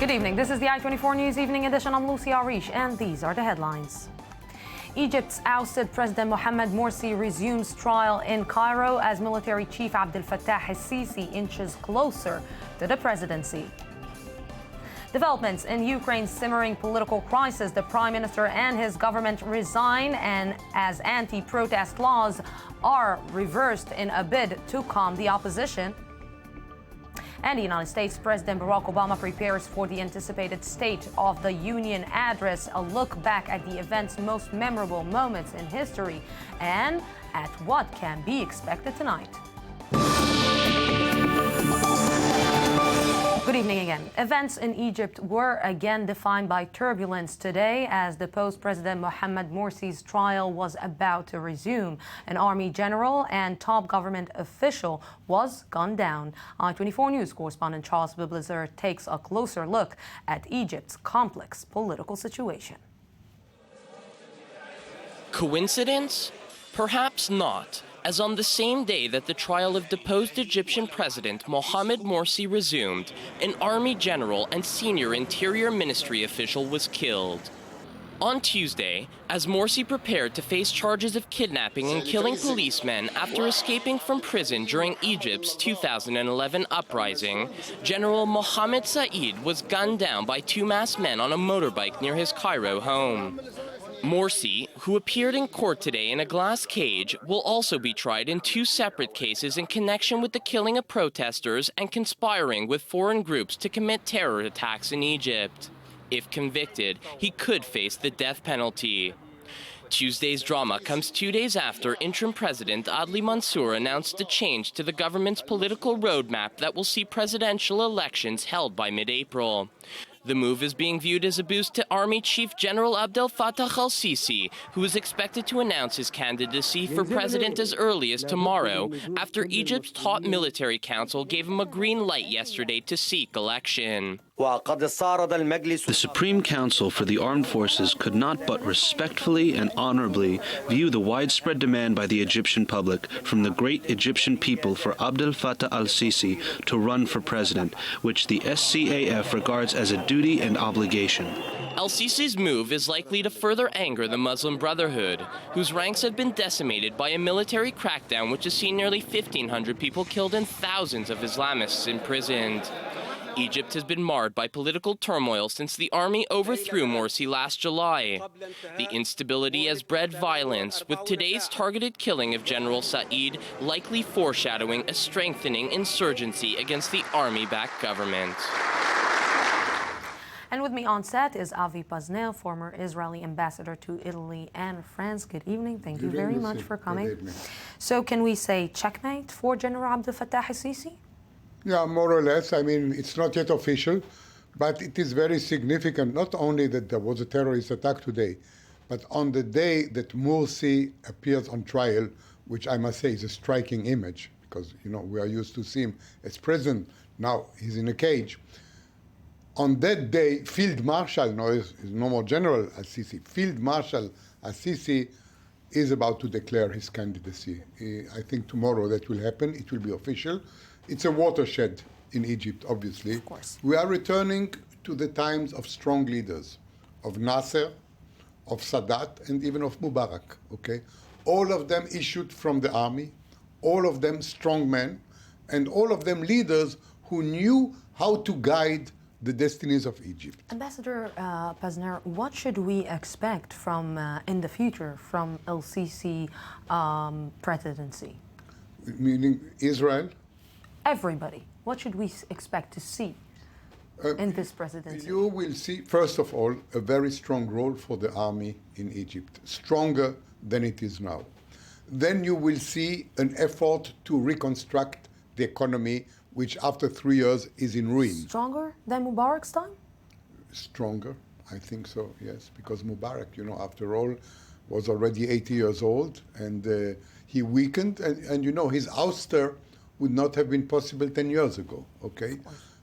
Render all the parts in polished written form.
Good evening. This is the I-24 News Evening Edition. I'm Lucy Arish, and these are the headlines. Egypt's ousted President Mohamed Morsi resumes trial in Cairo as military chief Abdel Fattah al-Sisi inches closer to the presidency. Developments in Ukraine's simmering political crisis. The prime minister and his government resign, and as anti-protest laws are reversed in a bid to calm the opposition. And the United States President Barack Obama prepares for the anticipated State of the Union address, a look back at the event's most memorable moments in history and at what can be expected tonight. Good evening again. Events in Egypt were again defined by turbulence today as the post-President Mohamed Morsi's trial was about to resume. An army general and top government official was gunned down. I-24 News correspondent Charles Biblizer takes a closer look at Egypt's complex political situation. Coincidence? Perhaps not, as on the same day that the trial of deposed Egyptian President Mohamed Morsi resumed, an army general and senior interior ministry official was killed. On Tuesday, as Morsi prepared to face charges of kidnapping and killing policemen after escaping from prison during Egypt's 2011 uprising, General Mohammed Said was gunned down by two masked men on a motorbike near his Cairo home. Morsi, who appeared in court today in a glass cage, will also be tried in two separate cases in connection with the killing of protesters and conspiring with foreign groups to commit terror attacks in Egypt. If convicted, he could face the death penalty. Tuesday's drama comes 2 days after interim President Adli Mansour announced a change to the government's political roadmap that will see presidential elections held by mid-April. The move is being viewed as a boost to Army Chief General Abdel Fattah al-Sisi, who is expected to announce his candidacy for president as early as tomorrow, after Egypt's top military council gave him a green light yesterday to seek election. The Supreme Council for the Armed Forces could not but respectfully and honorably view the widespread demand by the Egyptian public from the great Egyptian people for Abdel Fattah al-Sisi to run for president, which the SCAF regards as a duty and obligation. El-Sisi's move is likely to further anger the Muslim Brotherhood, whose ranks have been decimated by a military crackdown which has seen nearly 1,500 people killed and thousands of Islamists imprisoned. Egypt has been marred by political turmoil since the army overthrew Morsi last July. The instability has bred violence, with today's targeted killing of General Said likely foreshadowing a strengthening insurgency against the army-backed government. And with me on set is Avi Paznel, former Israeli ambassador to Italy and France. Good evening. Thank you very much for coming. So can we say checkmate for General Abdel Fattah al-Sisi? Yeah, more or less. I mean, it's not yet official, but it is very significant, not only that there was a terrorist attack today, but on the day that Morsi appears on trial, which I must say is a striking image, because, you know, we are used to see him as president. Now he's in a cage. On that day, Field Marshal, no, is no more General al-Sisi, Field Marshal al-Sisi is about to declare his candidacy. I think tomorrow that will happen. It will be official. It's a watershed in Egypt, obviously. Of course. We are returning to the times of strong leaders, of Nasser, of Sadat, and even of Mubarak, okay? All of them issued from the army, all of them strong men, and all of them leaders who knew how to guide the destinies of Egypt. Ambassador Pazner, what should we expect from in the future from El-Sisi presidency? Meaning Israel? Everybody. What should we expect to see in this presidency? You will see, first of all, a very strong role for the army in Egypt, stronger than it is now. Then you will see an effort to reconstruct the economy, which after 3 years is in ruin. Stronger than Mubarak's time? Stronger, I think so, yes, because Mubarak, you know, after all, was already 80 years old, and he weakened, and you know, his ouster would not have been possible 10 years ago, okay?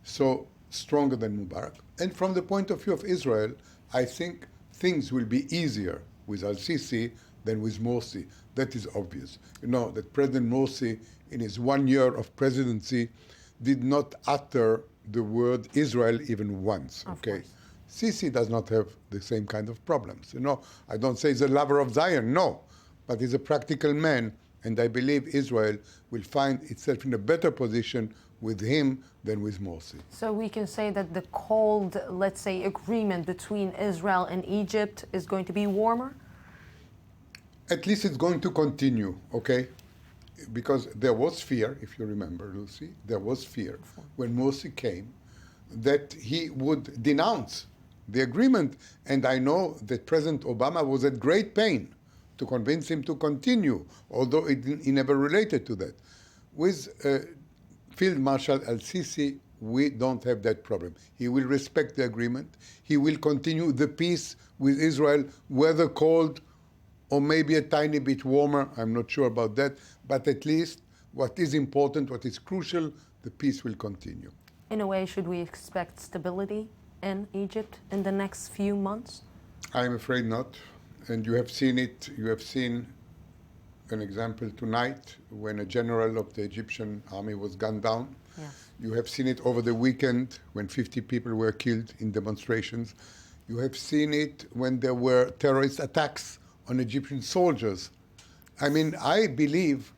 So stronger than Mubarak. And from the point of view of Israel, I think things will be easier with al-Sisi than with Morsi. That is obvious. You know, that President Morsi, in his 1 year of presidency, did not utter the word Israel even once, okay? Sisi does not have the same kind of problems. I don't say he's a lover of Zion, no, but he's a practical man, and I believe Israel will find itself in a better position with him than with Morsi. So we can say that the cold, let's say, agreement between Israel and Egypt is going to be warmer? At least it's going to continue, okay? Because there was fear, if you remember, Lucy, there was fear when Morsi came that he would denounce the agreement. And I know that President Obama was at great pain to convince him to continue, although he never related to that. With Field Marshal al-Sisi, we don't have that problem. He will respect the agreement. He will continue the peace with Israel, whether cold or maybe a tiny bit warmer. I'm not sure about that. But at least what is important, what is crucial, the peace will continue. In a way, should we expect stability in Egypt in the next few months? I'm afraid not. And you have seen it. You have seen an example tonight when a general of the Egyptian army was gunned down. Yes. You have seen it over the weekend when 50 people were killed in demonstrations. You have seen it when there were terrorist attacks on Egyptian soldiers. I mean, I believe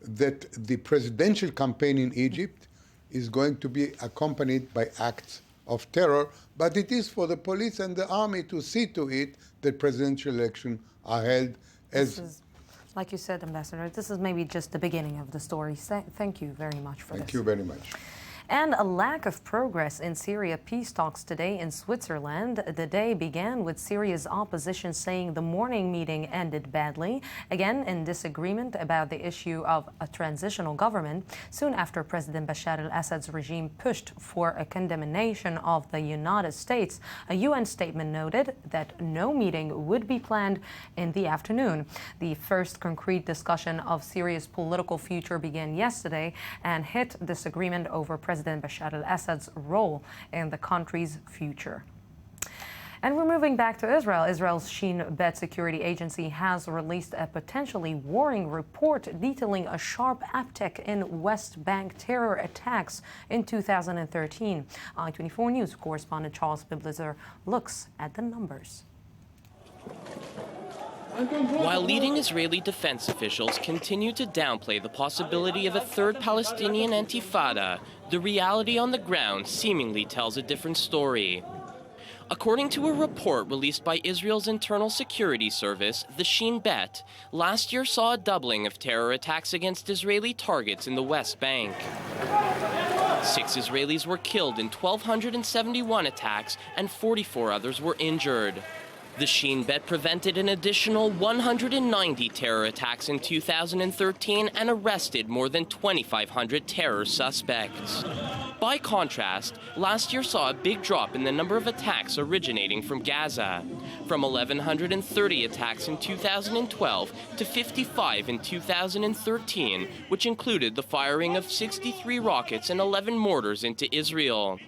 that the presidential campaign in Egypt is going to be accompanied by acts of terror, but it is for the police and the army to see to it that presidential elections are held as... Like you said, Ambassador, this is maybe just the beginning of the story. Thank you very much for this. Thank you very much. And a lack of progress in Syria peace talks today in Switzerland. The day began with Syria's opposition saying the morning meeting ended badly, again in disagreement about the issue of a transitional government, soon after President Bashar al-Assad's regime pushed for a condemnation of the United States. A UN statement noted that no meeting would be planned in the afternoon. The first concrete discussion of Syria's political future began yesterday and hit disagreement over President Bashar al-Assad's role in the country's future. And we're moving back to Israel. Israel's Shin Bet security agency has released a potentially worrying report detailing a sharp uptick in West Bank terror attacks in 2013. I-24 News correspondent Charles Biblizer looks at the numbers. While leading Israeli defense officials continue to downplay the possibility of a third Palestinian intifada, the reality on the ground seemingly tells a different story. According to a report released by Israel's Internal Security Service, the Shin Bet, last year saw a doubling of terror attacks against Israeli targets in the West Bank. 6 Israelis were killed in 1,271 attacks and 44 others were injured. The Shin Bet prevented an additional 190 terror attacks in 2013 and arrested more than 2,500 terror suspects. By contrast, last year saw a big drop in the number of attacks originating from Gaza, from 1,130 attacks in 2012 to 55 in 2013, which included the firing of 63 rockets and 11 mortars into Israel.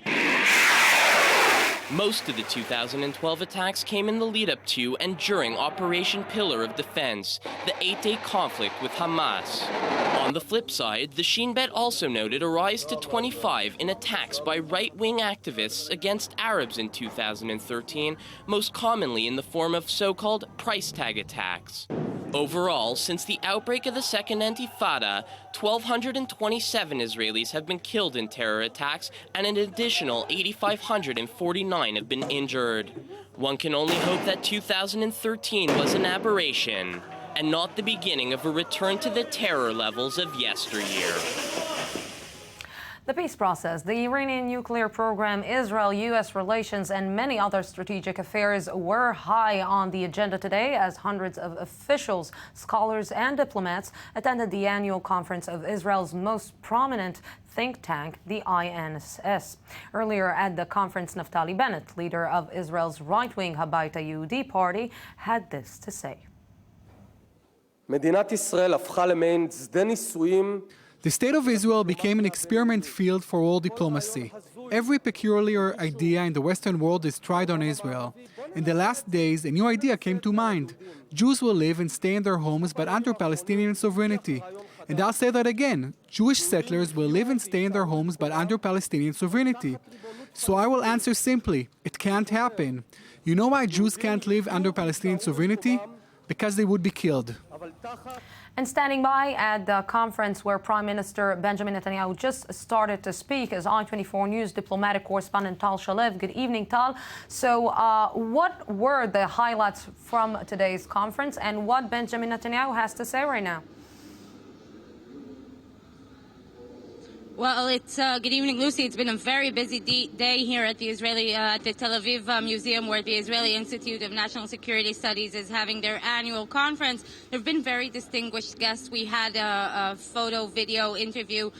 Most of the 2012 attacks came in the lead-up to and during Operation Pillar of Defense, the 8-day conflict with Hamas. On the flip side, the Shin Bet also noted a rise to 25 in attacks by right-wing activists against Arabs in 2013, most commonly in the form of so-called price tag attacks. Overall, since the outbreak of the Second Intifada, 1,227 Israelis have been killed in terror attacks and an additional 8,549 have been injured. One can only hope that 2013 was an aberration and not the beginning of a return to the terror levels of yesteryear. The peace process, the Iranian nuclear program, Israel-U.S. relations, and many other strategic affairs were high on the agenda today as hundreds of officials, scholars, and diplomats attended the annual conference of Israel's most prominent think tank, the INSS. Earlier at the conference, Naftali Bennett, leader of Israel's right-wing Habayit Yehudi party, had this to say. מדינת ישראל הפכה למעין שדה ניסויים. The state of Israel became an experiment field for world diplomacy. Every peculiar idea in the Western world is tried on Israel. In the last days, a new idea came to mind. Jews will live and stay in their homes, but under Palestinian sovereignty. And I'll say that again, Jewish settlers will live and stay in their homes but under Palestinian sovereignty. So I will answer simply, it can't happen. You know why Jews can't live under Palestinian sovereignty? Because they would be killed. And standing by at the conference where Prime Minister Benjamin Netanyahu just started to speak is I-24 News diplomatic correspondent Tal Shalev. Good evening, Tal. So what were the highlights from today's conference and what Benjamin Netanyahu has to say right now? Well, it's good evening, Lucy. It's been a very busy day here at the at the Tel Aviv Museum, where the Israeli Institute of National Security Studies is having their annual conference. There have been very distinguished guests. We had a video interview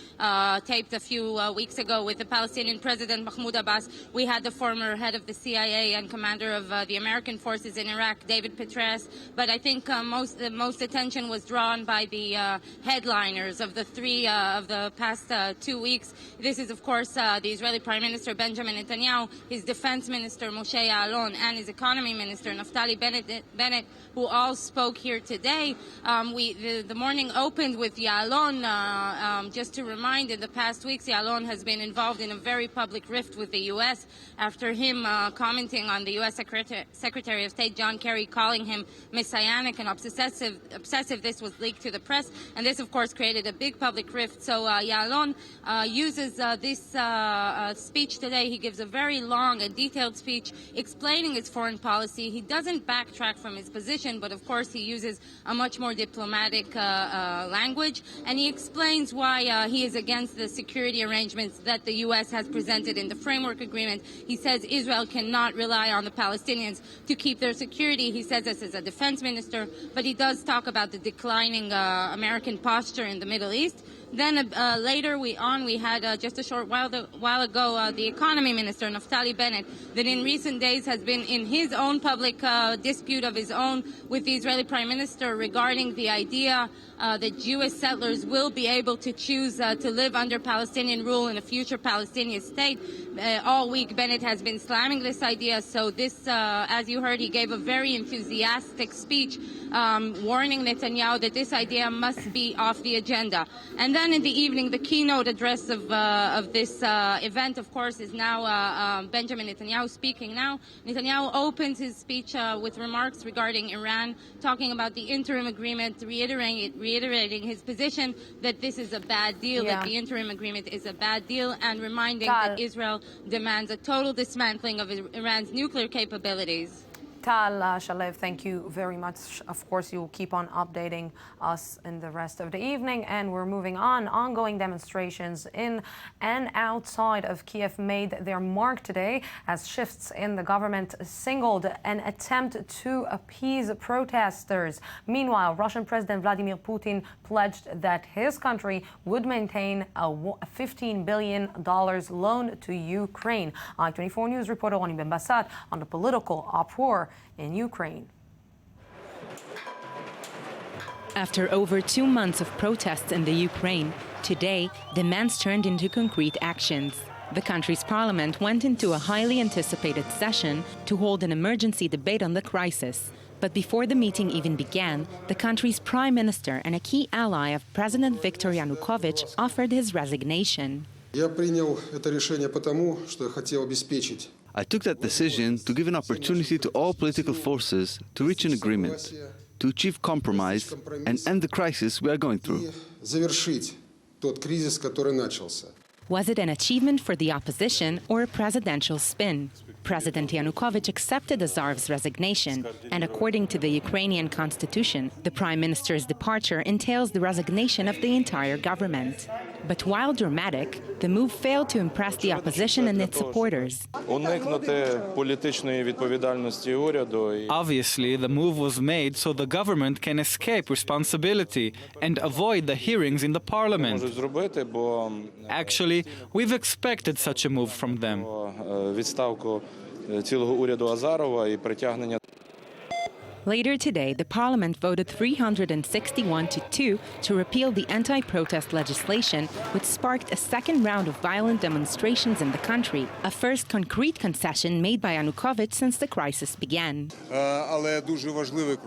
taped a few weeks ago with the Palestinian President Mahmoud Abbas. We had the former head of the CIA and commander of the American forces in Iraq, David Petraeus. But I think the most attention was drawn by the headliners of the of the past 2 weeks. This is, of course, the Israeli Prime Minister Benjamin Netanyahu, his Defense Minister Moshe Ya'alon, and his Economy Minister Naftali Bennett, who all spoke here today. The morning opened with Ya'alon. Just to remind, in the past weeks, Ya'alon has been involved in a very public rift with the U.S. after him commenting on the U.S. Secretary of State John Kerry, calling him messianic and obsessive. This was leaked to the press, and this, of course, created a big public rift. So Ya'alon uses this speech today. He gives a very long and detailed speech explaining his foreign policy. He doesn't backtrack from his position, but of course he uses a much more diplomatic language, and he explains why he is against the security arrangements that the U.S. has presented in the framework agreement. He says Israel cannot rely on the Palestinians to keep their security. He says this as a defense minister, but he does talk about the declining American posture in the Middle East. Then later we had just a short while ago the Economy Minister Naftali Bennett, that in recent days has been in his own public dispute of his own with the Israeli Prime Minister regarding the idea that Jewish settlers will be able to choose to live under Palestinian rule in a future Palestinian state. All week Bennett has been slamming this idea. So this, as you heard, he gave a very enthusiastic speech warning Netanyahu that this idea must be off the agenda. And then in the evening, the keynote address of this event, of course, is now Benjamin Netanyahu speaking now. Netanyahu opens his speech with remarks regarding Iran, talking about the interim agreement, reiterating his position that this is a bad deal, that the interim agreement is a bad deal, and reminding that Israel demands a total dismantling of Iran's nuclear capabilities. Tal Shalev, thank you very much. Of course, you'll keep on updating us in the rest of the evening. And we're moving on. Ongoing demonstrations in and outside of Kiev made their mark today as shifts in the government signaled an attempt to appease protesters. Meanwhile, Russian President Vladimir Putin pledged that his country would maintain a $15 billion loan to Ukraine. I-24 News reporter Roni Ben-Bassat on the political uproar in Ukraine. After over 2 months of protests in the Ukraine, today demands turned into concrete actions. The country's parliament went into a highly anticipated session to hold an emergency debate on the crisis. But before the meeting even began, the country's prime minister and a key ally of President Viktor Yanukovych offered his resignation. I took that decision to give an opportunity to all political forces to reach an agreement, to achieve compromise and end the crisis we are going through. Was it an achievement for the opposition or a presidential spin? President Yanukovych accepted Azar's resignation, and according to the Ukrainian constitution, the prime minister's departure entails the resignation of the entire government. But while dramatic, the move failed to impress the opposition and its supporters. Obviously, the move was made so the government can escape responsibility and avoid the hearings in the parliament. Actually, we've expected such a move from them. Later today, the parliament voted 361-2 to repeal the anti-protest legislation, which sparked a second round of violent demonstrations in the country, a first concrete concession made by Yanukovych since the crisis began.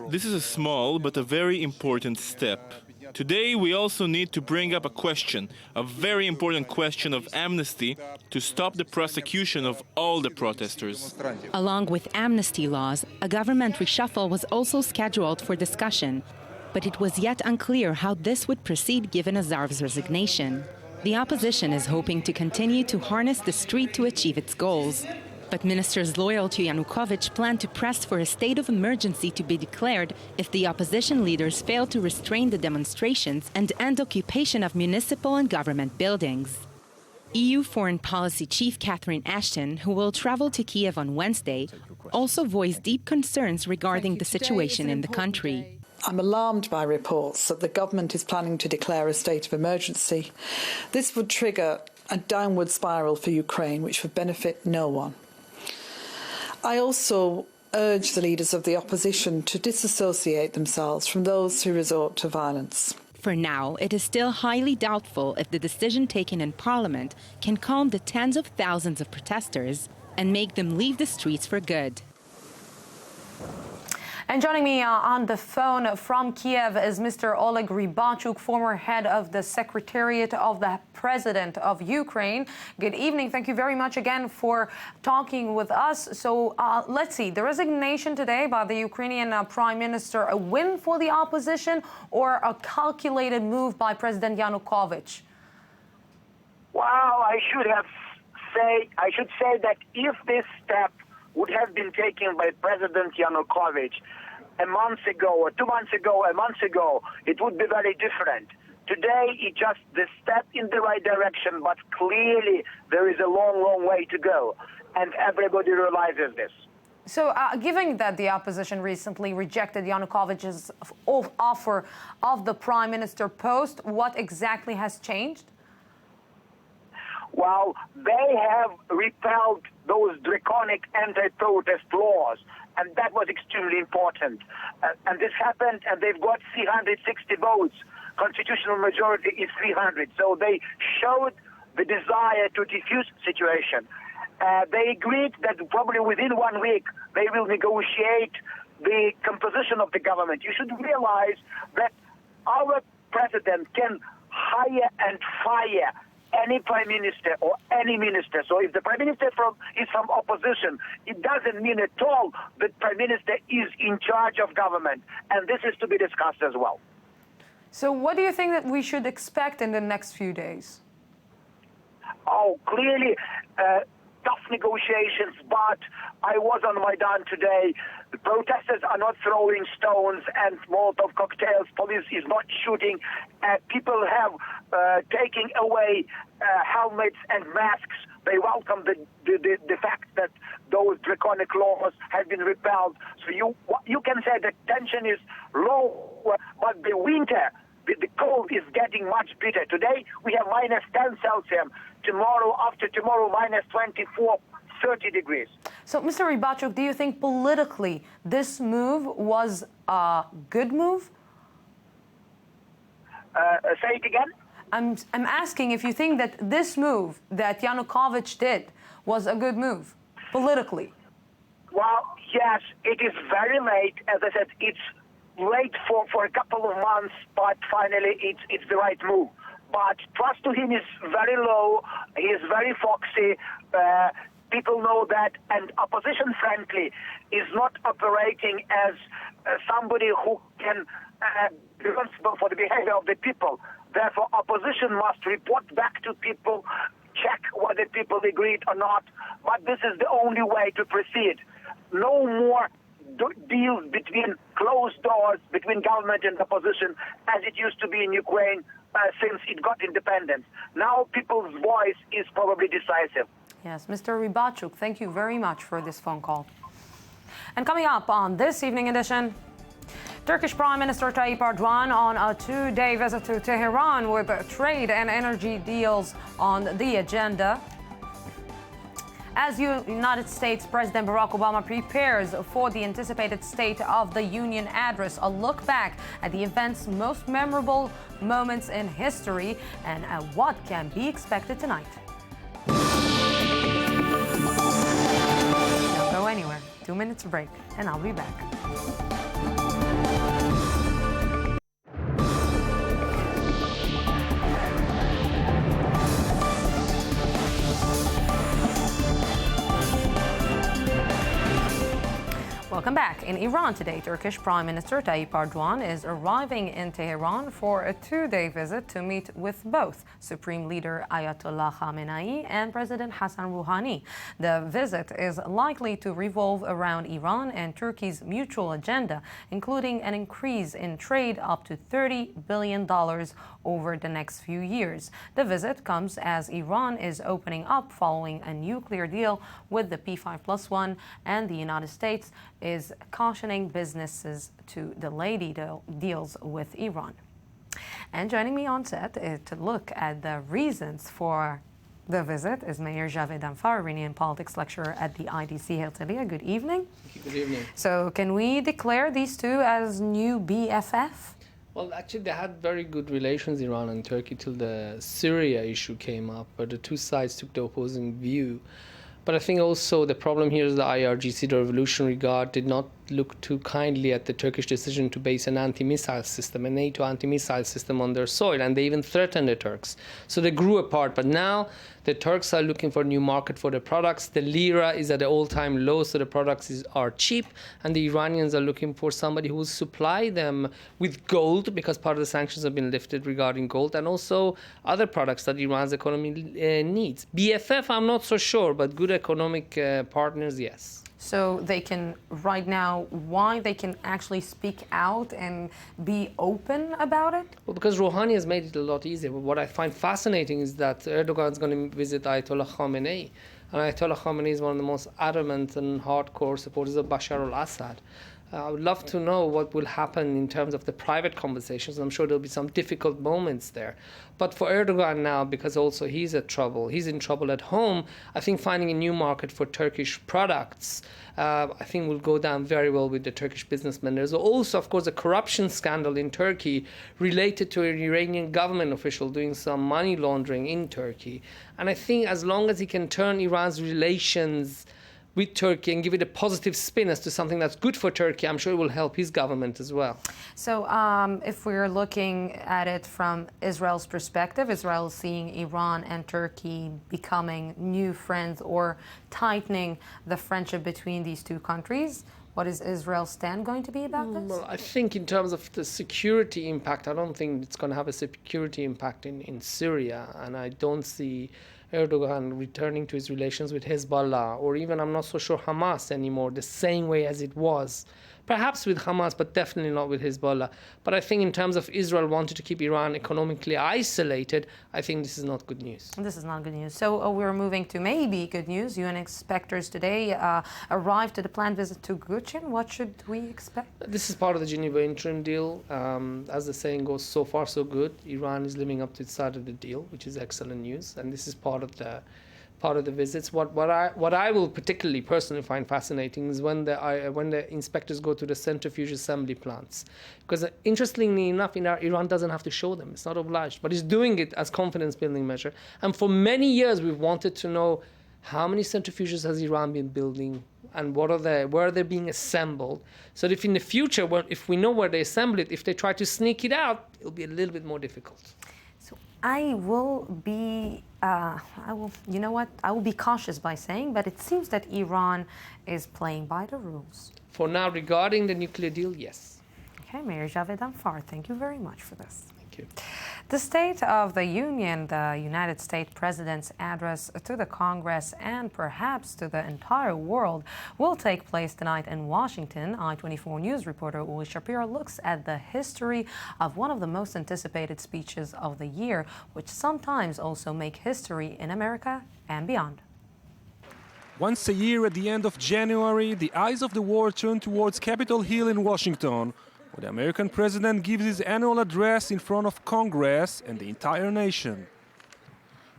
This is a small but a very important step. Today, we also need to bring up a question, a very important question of amnesty, to stop the prosecution of all the protesters. Along with amnesty laws, a government reshuffle was also scheduled for discussion, but it was yet unclear how this would proceed given Azar's resignation. The opposition is hoping to continue to harness the street to achieve its goals. But ministers loyal to Yanukovych plan to press for a state of emergency to be declared if the opposition leaders fail to restrain the demonstrations and end occupation of municipal and government buildings. EU Foreign Policy Chief Catherine Ashton, who will travel to Kiev on Wednesday, also voiced deep concerns regarding the situation in the country. I'm alarmed by reports that the government is planning to declare a state of emergency. This would trigger a downward spiral for Ukraine, which would benefit no one. I also urge the leaders of the opposition to disassociate themselves from those who resort to violence. For now, it is still highly doubtful if the decision taken in Parliament can calm the tens of thousands of protesters and make them leave the streets for good. And joining me on the phone from Kiev is Mr. Oleg Rybachuk, former head of the Secretariat of the President of Ukraine. Good evening. Thank you very much again for talking with us. So let's see, the resignation today by the Ukrainian Prime Minister, a win for the opposition or a calculated move by President Yanukovych? Well, I should say that if this step would have been taken by President Yanukovych a month ago, or 2 months ago, a month ago, it would be very different. Today, it's just the step in the right direction, but clearly there is a long, long way to go, and everybody realizes this. So, given that the opposition recently rejected Yanukovych's offer of the prime minister post, what exactly has changed? Well, they have repelled those draconic anti-protest laws, and that was extremely important. And this happened, and they've got 360 votes. Constitutional majority is 300. So they showed the desire to defuse the situation. They agreed that probably within 1 week they will negotiate the composition of the government. You should realize that our president can hire and fire any prime minister or any minister. So if the prime minister is from opposition, it doesn't mean at all that prime minister is in charge of government. And this is to be discussed as well. So what do you think that we should expect in the next few days? Oh, clearly tough negotiations, but I was on Maidan today. The protesters are not throwing stones and Molotov cocktails. Police is not shooting. People have taken away helmets and masks. They welcome the fact that those draconic laws have been repelled. So you can say the tension is low, but the winter, the cold is getting much bitter. Today we have minus 10 Celsius. Tomorrow, after tomorrow, minus 24, 30 degrees. So, Mr. Rybachuk, do you think politically this move was a good move? Say it again? I'm asking if you think that this move that Yanukovych did was a good move, politically. Well, yes, it is very late. As I said, it's late for a couple of months, but finally it's the right move. But trust to him is very low. He is very foxy. People know that. And opposition, frankly, is not operating as somebody who can be responsible for the behavior of the people. Therefore, opposition must report back to people, check whether people agreed or not. But this is the only way to proceed. No more deals between closed doors between government and opposition as it used to be in Ukraine since it got independence. Now people's voice is probably decisive. Yes, Mr. Rybachuk, thank you very much for this phone call. And coming up on this evening edition, Turkish Prime Minister Tayyip Erdogan on a 2-day visit to Tehran with trade and energy deals on the agenda. As United States President Barack Obama prepares for the anticipated State of the Union address, a look back at the event's most memorable moments in history and what can be expected tonight. Don't go anywhere. 2 minutes break, and I'll be back. Welcome back. In Iran today, Turkish Prime Minister Tayyip Erdogan is arriving in Tehran for a two-day visit to meet with both Supreme Leader Ayatollah Khamenei and President Hassan Rouhani. The visit is likely to revolve around Iran and Turkey's mutual agenda, including an increase in trade up to $30 billion over the next few years. The visit comes as Iran is opening up following a nuclear deal with the P5+1, and the United States is cautioning businesses to delay deals with Iran. And joining me on set to look at the reasons for the visit is Mayor Javed Anfar, Iranian politics lecturer at the IDC Herzliya. Good evening. Good evening. So can we declare these two as new BFF? Well, actually, they had very good relations, Iran and Turkey, till the Syria issue came up, where the two sides took the opposing view. But I think also the problem here is the IRGC, the Revolutionary Guard, did not look too kindly at the Turkish decision to base an anti-missile system, a NATO anti-missile system on their soil, and they even threatened the Turks. So they grew apart, but now the Turks are looking for a new market for their products. The lira is at an all-time low, so the products are cheap, and the Iranians are looking for somebody who will supply them with gold, because part of the sanctions have been lifted regarding gold, and also other products that Iran's economy needs. BFF, I'm not so sure, but good economic partners, yes. So they can, right now, why they can actually speak out and be open about it? Well, because Rouhani has made it a lot easier. But what I find fascinating is that Erdogan is going to visit Ayatollah Khamenei. And Ayatollah Khamenei is one of the most adamant and hardcore supporters of Bashar al-Assad. I would love to know what will happen in terms of the private conversations. I'm sure there'll be some difficult moments there. But for Erdogan now, because also he's in trouble at home, I think finding a new market for Turkish products, I think will go down very well with the Turkish businessmen. There's also, of course, a corruption scandal in Turkey related to an Iranian government official doing some money laundering in Turkey. And I think as long as he can turn Iran's relations with Turkey and give it a positive spin as to something that's good for Turkey, I'm sure it will help his government as well. So if we're looking at it from Israel's perspective, Israel is seeing Iran and Turkey becoming new friends or tightening the friendship between these two countries. What is Israel's stand going to be about this? Well, I think in terms of the security impact, I don't think it's going to have a security impact in Syria, and I don't see Erdogan returning to his relations with Hezbollah, or even, I'm not so sure, Hamas anymore, the same way as it was. Perhaps with Hamas, but definitely not with Hezbollah. But I think in terms of Israel wanting to keep Iran economically isolated, I think this is not good news. This is not good news. So we're moving to maybe good news. UN inspectors today arrived to the planned visit to Guchin. What should we expect? This is part of the Geneva interim deal. As the saying goes, so far so good. Iran is living up to its side of the deal, which is excellent news. And this is part of the visits. What I will particularly personally find fascinating is when the inspectors go to the centrifuge assembly plants, because interestingly enough, Iran doesn't have to show them; it's not obliged, but it's doing it as confidence-building measure. And for many years, we've wanted to know how many centrifuges has Iran been building, and where are they being assembled, so that if in the future, if we know where they assemble it, if they try to sneak it out, it'll be a little bit more difficult. I will be, you know what? I will be cautious by saying, but it seems that Iran is playing by the rules. For now, regarding the nuclear deal, yes. Okay, Mayor Javed Anfar, thank you very much for this. Thank you. The State of the Union, the United States President's address to the Congress and perhaps to the entire world, will take place tonight in Washington. I-24 News reporter Uli Shapiro looks at the history of one of the most anticipated speeches of the year, which sometimes also make history in America and beyond. Once a year at the end of January, the eyes of the world turn towards Capitol Hill in Washington, where the American president gives his annual address in front of Congress and the entire nation.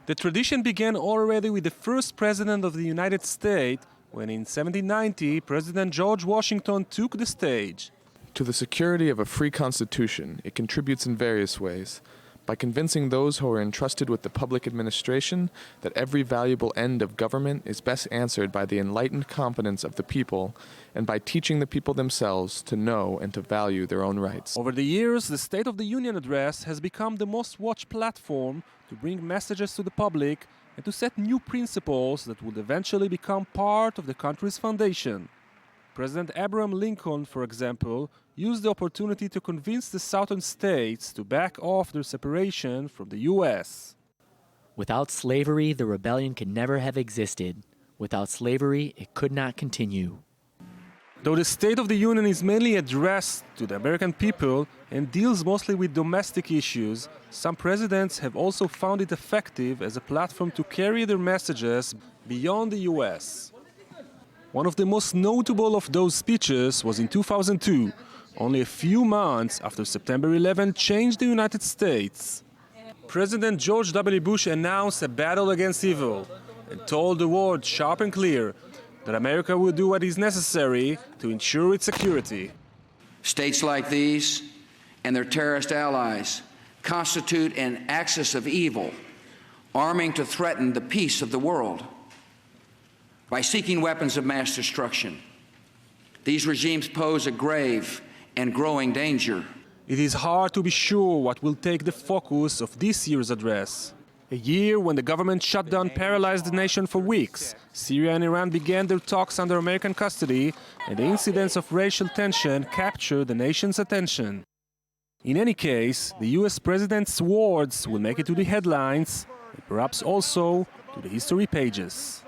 The tradition began already with the first president of the United States, when in 1790 President George Washington took the stage. To the security of a free constitution, it contributes in various ways. By convincing those who are entrusted with the public administration that every valuable end of government is best answered by the enlightened competence of the people, and by teaching the people themselves to know and to value their own rights. Over the years, the State of the Union address has become the most watched platform to bring messages to the public and to set new principles that would eventually become part of the country's foundation. President Abraham Lincoln, for example, used the opportunity to convince the southern states to back off their separation from the U.S. Without slavery, the rebellion could never have existed. Without slavery, it could not continue. Though the State of the Union is mainly addressed to the American people and deals mostly with domestic issues, some presidents have also found it effective as a platform to carry their messages beyond the U.S. One of the most notable of those speeches was in 2002, only a few months after September 11 changed the United States. President George W. Bush announced a battle against evil and told the world sharp and clear that America will do what is necessary to ensure its security. States like these and their terrorist allies constitute an axis of evil, arming to threaten the peace of the world. By seeking weapons of mass destruction, these regimes pose a grave and growing danger. It is hard to be sure what will take the focus of this year's address. A year when the government shutdown paralyzed the nation for weeks. Syria and Iran began their talks under American custody, and the incidents of racial tension captured the nation's attention. In any case, the US president's words will make it to the headlines, and perhaps also to the history pages.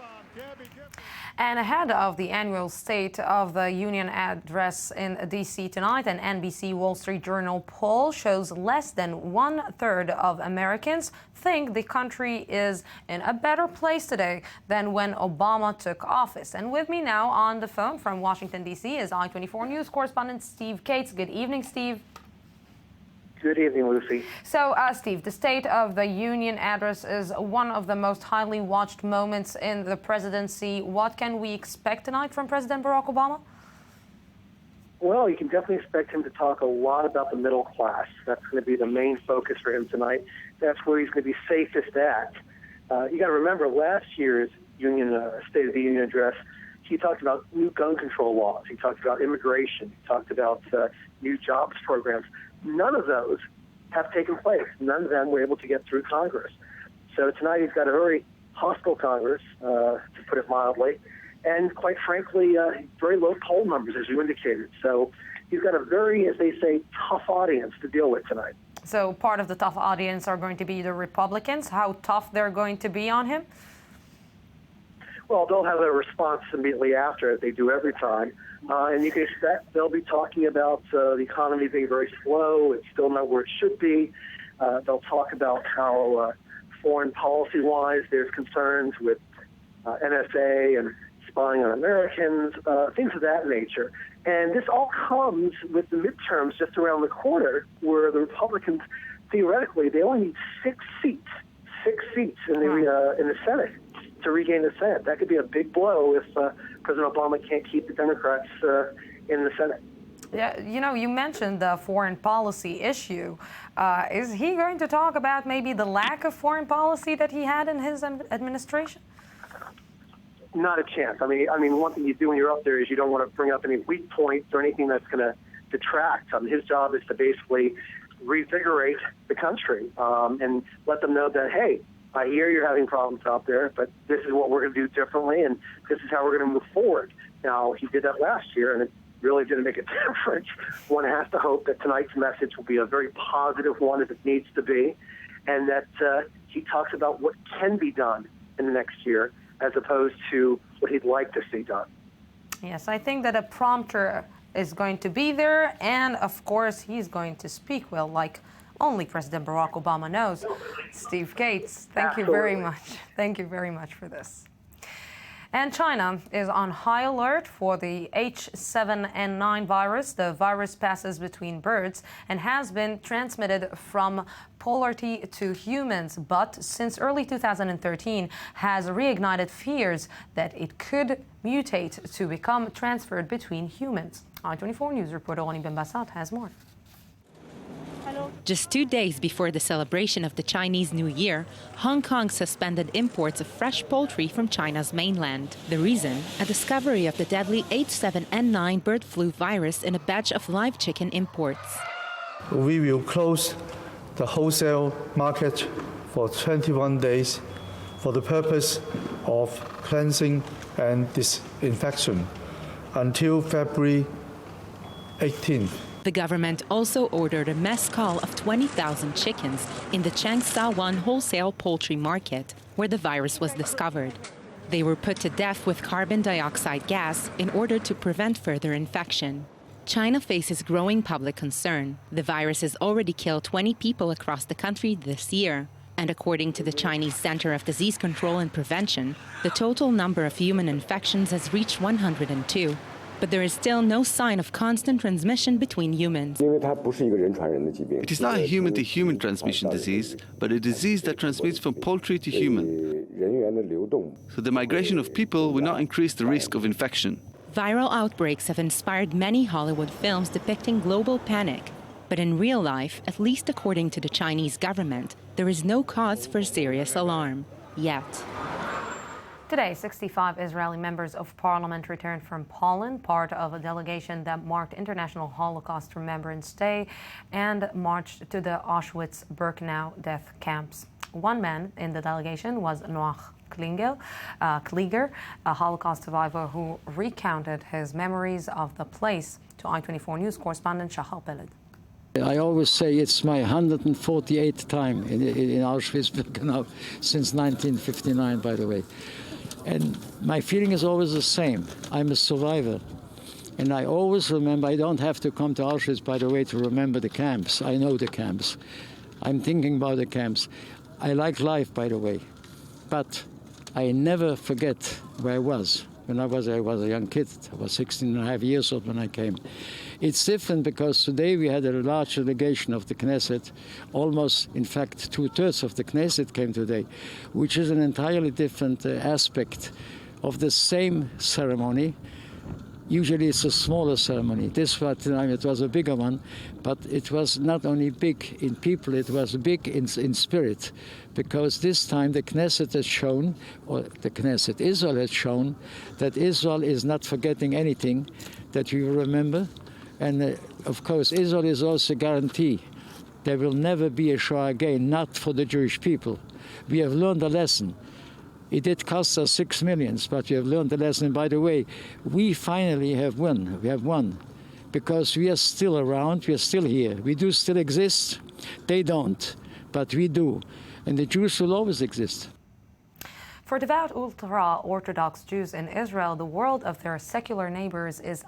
And ahead of the annual State of the Union address in D.C. tonight, an NBC Wall Street Journal poll shows less than 1/3 of Americans think the country is in a better place today than when Obama took office. And with me now on the phone from Washington, D.C. is I-24 News correspondent Steve Cates. Good evening, Steve. Good evening, Lucy. So, Steve, the State of the Union address is one of the most highly watched moments in the presidency. What can we expect tonight from President Barack Obama? Well, you can definitely expect him to talk a lot about the middle class. That's going to be the main focus for him tonight. That's where he's going to be safest at. You got to remember last year's State of the Union address, he talked about new gun control laws. He talked about immigration. He talked about new jobs programs. None of those have taken place. None of them were able to get through Congress. So tonight he's got a very hostile Congress, to put it mildly, and quite frankly, very low poll numbers, as you indicated. So he's got a very, as they say, tough audience to deal with tonight. So part of the tough audience are going to be the Republicans. How tough they're going to be on him? Well, they'll have a response immediately after, as they do every time. And you can expect they'll be talking about the economy being very slow. It's still not where it should be. They'll talk about how foreign policy-wise there's concerns with NSA and spying on Americans, things of that nature. And this all comes with the midterms just around the corner, where the Republicans, theoretically, they only need 6 seats in the Senate to regain the Senate. That could be a big blow if President Obama can't keep the Democrats in the Senate. Yeah, you know, you mentioned the foreign policy issue. Is he going to talk about maybe the lack of foreign policy that he had in his administration? Not a chance. I mean, one thing you do when you're up there is you don't want to bring up any weak points or anything that's going to detract. His job is to basically revigorate the country and let them know that, hey, I hear you're having problems out there, but this is what we're going to do differently, and this is how we're going to move forward. Now, he did that last year, and it really didn't make a difference. One has to hope that tonight's message will be a very positive one, as it needs to be, and that he talks about what can be done in the next year as opposed to what he'd like to see done. Yes, I think that a prompter is going to be there, and, of course, he's going to speak well, like only President Barack Obama knows. Steve Cates, thank you very much. Thank you very much for this. And China is on high alert for the H7N9 virus. The virus passes between birds and has been transmitted from poultry to humans, but since early 2013 has reignited fears that it could mutate to become transferred between humans. I-24 News reporter Roni Ben-Bassat has more. Just 2 days before the celebration of the Chinese New Year, Hong Kong suspended imports of fresh poultry from China's mainland. The reason? A discovery of the deadly H7N9 bird flu virus in a batch of live chicken imports. We will close the wholesale market for 21 days for the purpose of cleansing and disinfection. until February 18th. The government also ordered a mass cull of 20,000 chickens in the Changsha-1 wholesale poultry market, where the virus was discovered. They were put to death with carbon dioxide gas in order to prevent further infection. China faces growing public concern. The virus has already killed 20 people across the country this year. And according to the Chinese Center of Disease Control and Prevention, the total number of human infections has reached 102. But there is still no sign of constant transmission between humans. It is not a human-to-human transmission disease, but a disease that transmits from poultry to human. So the migration of people will not increase the risk of infection. Viral outbreaks have inspired many Hollywood films depicting global panic. But in real life, at least according to the Chinese government, there is no cause for serious alarm yet. Today, 65 Israeli members of parliament returned from Poland, part of a delegation that marked International Holocaust Remembrance Day and marched to the Auschwitz-Birkenau death camps. One man in the delegation was Noach Klieger, a Holocaust survivor who recounted his memories of the place to I-24 News correspondent Shahar Peled. I always say it's my 148th time in Auschwitz-Birkenau since 1959, by the way. And my feeling is always the same. I'm a survivor. And I always remember, I don't have to come to Auschwitz, by the way, to remember the camps. I know the camps. I'm thinking about the camps. I like life, by the way. But I never forget where I was. When I was a young kid. I was 16 and a half years old when I came. It's different because today we had a large delegation of the Knesset. Almost, in fact, 2/3 of the Knesset came today, which is an entirely different aspect of the same ceremony. Usually it's a smaller ceremony. This time it was a bigger one, but it was not only big in people, it was big in spirit, because this time the Knesset has shown, or the Knesset, Israel has shown, that Israel is not forgetting anything, that we remember. And of course, Israel is also a guarantee there will never be a Shoah again, not for the Jewish people. We have learned a lesson. It did cost us $6 million, but we have learned the lesson. By the way, we finally have won. We have won because we are still around. We are still here. We do still exist. They don't, but we do. And the Jews will always exist. For devout ultra-Orthodox Jews in Israel, the world of their secular neighbors is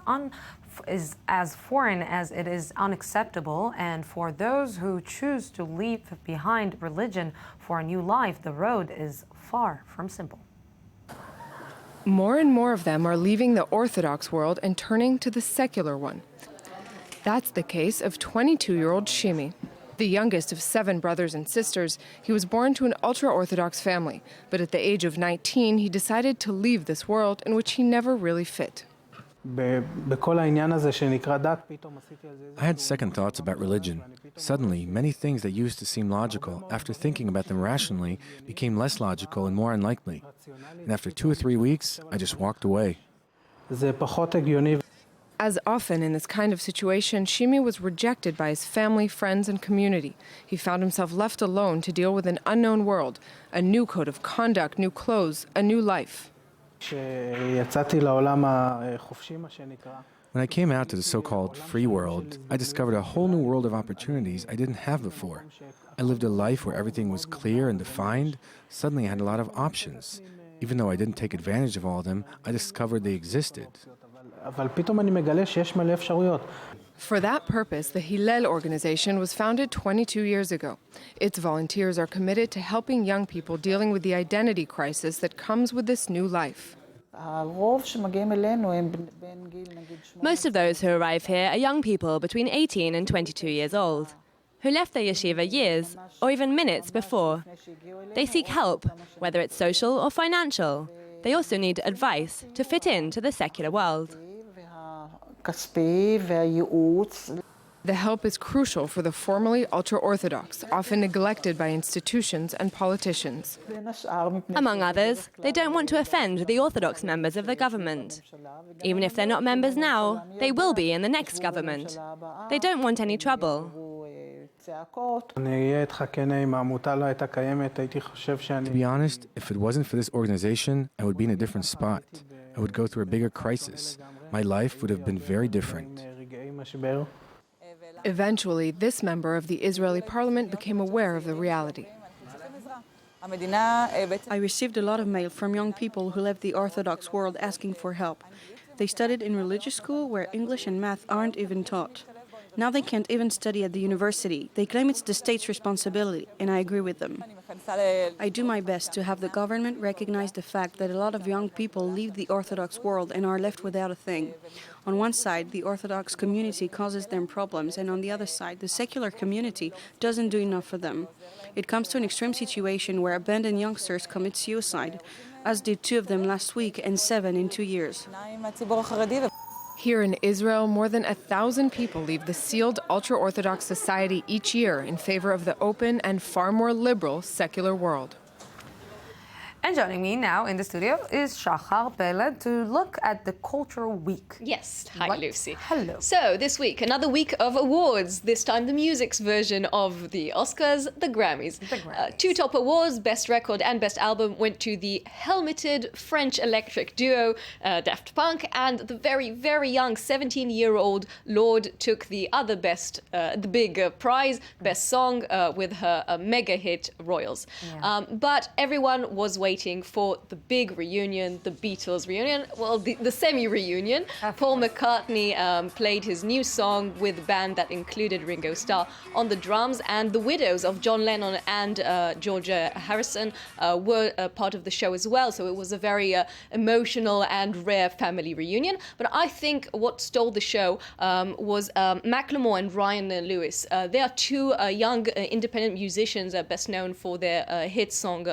as foreign as it is unacceptable. And for those who choose to leave behind religion for a new life, the road is far from simple. More and more of them are leaving the Orthodox world and turning to the secular one. That's the case of 22-year-old Shimi. The youngest of 7 brothers and sisters, he was born to an ultra-Orthodox family, but at the age of 19, he decided to leave this world in which he never really fit. I had second thoughts about religion. Suddenly, many things that used to seem logical, after thinking about them rationally, became less logical and more unlikely. And after 2 or 3 weeks, I just walked away. As often in this kind of situation, Shimi was rejected by his family, friends, and community. He found himself left alone to deal with an unknown world, a new code of conduct, new clothes, a new life. When I came out to the so-called free world, I discovered a whole new world of opportunities I didn't have before. I lived a life where everything was clear and defined. Suddenly I had a lot of options. Even though I didn't take advantage of all of them, I discovered they existed. For that purpose, the Hillel organization was founded 22 years ago. Its volunteers are committed to helping young people dealing with the identity crisis that comes with this new life. Most of those who arrive here are young people between 18 and 22 years old, who left their yeshiva years or even minutes before. They seek help, whether it's social or financial. They also need advice to fit into the secular world. The help is crucial for the formerly ultra-Orthodox, often neglected by institutions and politicians. Among others, they don't want to offend the Orthodox members of the government. Even if they're not members now, they will be in the next government. They don't want any trouble. To be honest, if it wasn't for this organization, I would be in a different spot. I would go through a bigger crisis. my life would have been very different. Eventually, this member of the Israeli parliament became aware of the reality. I received a lot of mail from young people who left the Orthodox world asking for help. They studied in religious school where English and math aren't even taught. Now they can't even study at the university. They claim it's the state's responsibility, and I agree with them. I do my best to have the government recognize the fact that a lot of young people leave the Orthodox world and are left without a thing. On one side, the Orthodox community causes them problems, and on the other side, the secular community doesn't do enough for them. It comes to an extreme situation where abandoned youngsters commit suicide, as did 2 of them last week and 7 in 2 years. Here in Israel, more than 1,000 people leave the sealed ultra-Orthodox society each year in favor of the open and far more liberal secular world. And joining me now in the studio is Shachar Peled to look at the Cultural Week. Yes, hi Lucy. Hello. So this week, another week of awards, this time the music's version of the Oscars, the Grammys. 2 top awards, Best Record and Best Album, went to the helmeted French electric duo Daft Punk, and the very, very young 17-year-old Lorde took the other the big prize, Best Song, with her mega hit Royals. Yeah. But everyone was waiting for the big reunion, the Beatles reunion, well, the semi-reunion. Paul McCartney played his new song with a band that included Ringo Starr on the drums, and the widows of John Lennon and Georgia Harrison were part of the show as well, so it was a very emotional and rare family reunion. But I think what stole the show was Macklemore and Ryan Lewis. They are 2 young independent musicians best known for their hit song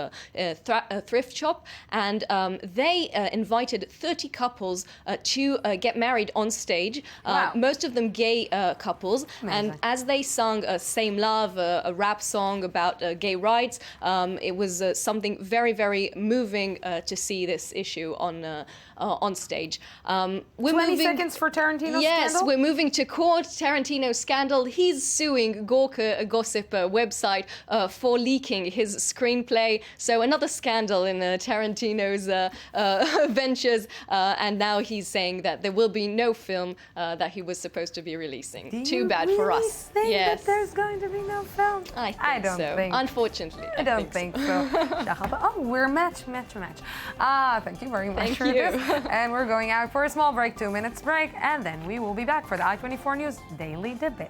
Thrift Shop, and they invited 30 couples to get married on stage. Wow. Most of them gay couples. Amazing. And as they sung Same Love, a rap song about gay rights, it was something very, very moving to see this issue on stage. We're 20 seconds for Tarantino's Yes, scandal? we're moving to court. Tarantino scandal. He's suing Gawker, a gossip website, for leaking his screenplay. So another scandal in Tarantino's ventures, and now he's saying that there will be no film that he was supposed to be releasing. Too bad for us. Think Yes, that there's going to be no film? I don't so. think. Unfortunately, I don't think so. Oh, we're match. Thank you very much Thank for you. this. And we're going out for a small break, 2 minutes break, and then we will be back for the I-24 News Daily Debate.